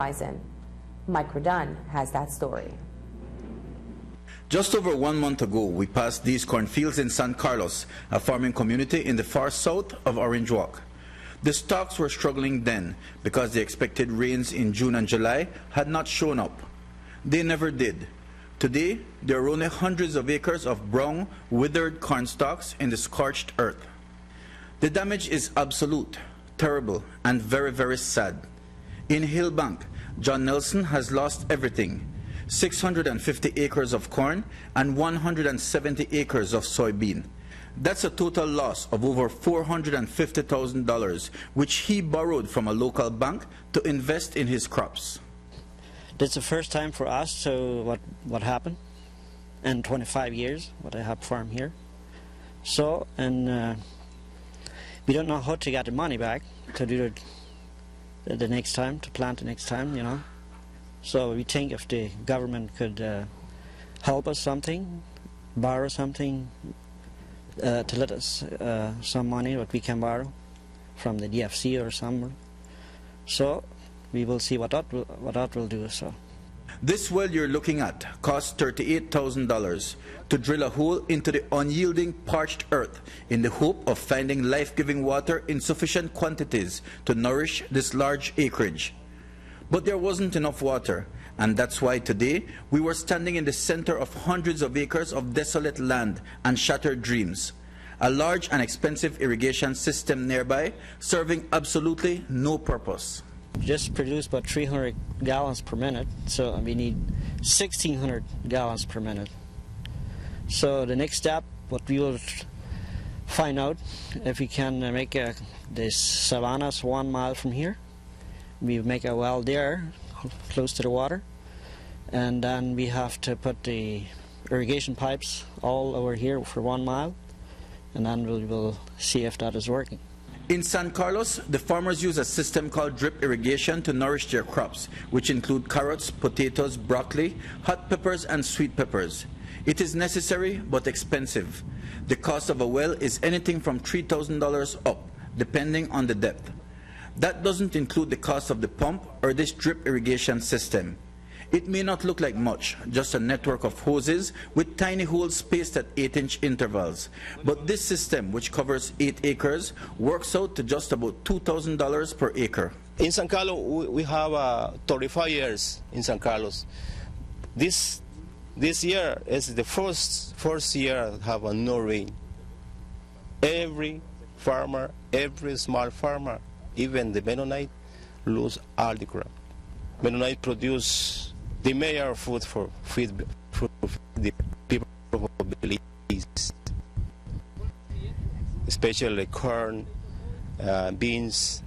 horizon. Mike Rodun has that story. Just over 1 month ago, we passed these cornfields in San Carlos, a farming community in the far south of Orange Walk. The stocks were struggling then because the expected rains in June and July had not shown up. They never did. Today, there are only hundreds of acres of brown, withered corn stalks in the scorched earth. The damage is absolute, terrible, and very, very sad. In Hillbank, John Nelson has lost everything: 650 acres of corn and 170 acres of soybean. That's a total loss of over $450,000, which he borrowed from a local bank to invest in his crops. This is the first time for us, so what happened in 25 years, what I have farmed here. So, and we don't know how to get the money back to do the next time, to plant the next time, you know. So we think if the government could help us something, borrow something, to let us some money what we can borrow from the DFC or somewhere. So we will see what that will do. So this well you're looking at cost $38,000 to drill a hole into the unyielding parched earth in the hope of finding life-giving water in sufficient quantities to nourish this large acreage. But there wasn't enough water, and that's why today we were standing in the center of hundreds of acres of desolate land and shattered dreams. A large and expensive irrigation system nearby serving absolutely no purpose. Just produce about 300 gallons per minute, so we need 1,600 gallons per minute. So the next step, what we will find out, if we can make the savannas 1 mile from here. We make a well there, close to the water, and then we have to put the irrigation pipes all over here for 1 mile, and then we will see if that is working. In San Carlos, the farmers use a system called drip irrigation to nourish their crops, which include carrots, potatoes, broccoli, hot peppers, and sweet peppers. It is necessary but expensive. The cost of a well is anything from $3,000 up, depending on the depth. That doesn't include the cost of the pump or this drip irrigation system. It may not look like much, just a network of hoses with tiny holes spaced at 8-inch intervals. But this system, which covers 8 acres, works out to just about $2,000 per acre. In San Carlos, we have 35 years in San Carlos. This year is the first year have no rain. Every farmer, every small farmer, even the Mennonite, lose all the crop. Mennonite produce the major food for the people of Belize, especially corn, beans,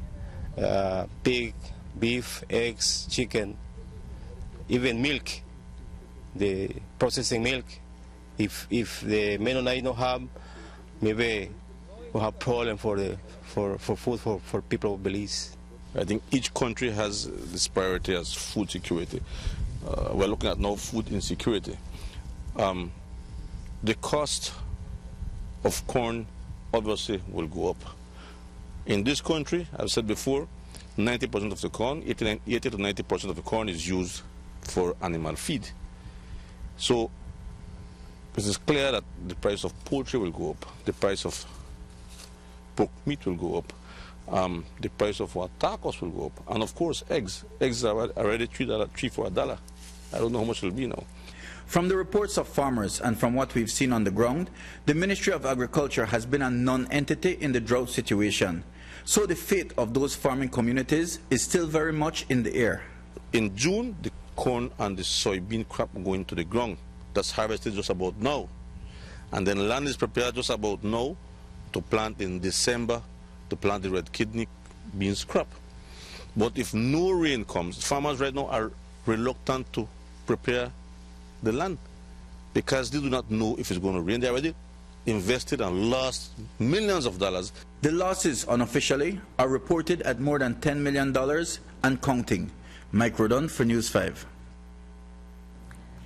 pig, beef, eggs, chicken, even milk, the processing milk. If the Mennonite don't have, maybe we'll have problem for food for people of Belize. I think each country has this priority as food security. We're looking at now food insecurity. The cost of corn obviously will go up. In this country, I've said before, 90% of the corn, 80 to 90% of the corn is used for animal feed. So it is clear that the price of poultry will go up, the price of pork meat will go up, the price of our tacos will go up, and of course eggs. Eggs are already $3 for $1. I don't know how much it will be now. From the reports of farmers and from what we've seen on the ground, the Ministry of Agriculture has been a non-entity in the drought situation. So the fate of those farming communities is still very much in the air. In June, the corn and the soybean crop go into the ground. That's harvested just about now. And then land is prepared just about now to plant in December, to plant the red kidney beans crop. But if no rain comes, farmers right now are reluctant to prepare the land because they do not know if it's going to rain. They already invested and lost millions of dollars. The losses unofficially are reported at more than $10 million and counting. Mike Rodun for News 5.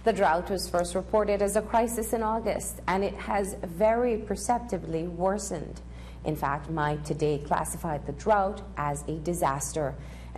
The drought was first reported as a crisis in August, and it has very perceptibly worsened. In fact, Mike today classified the drought as a disaster.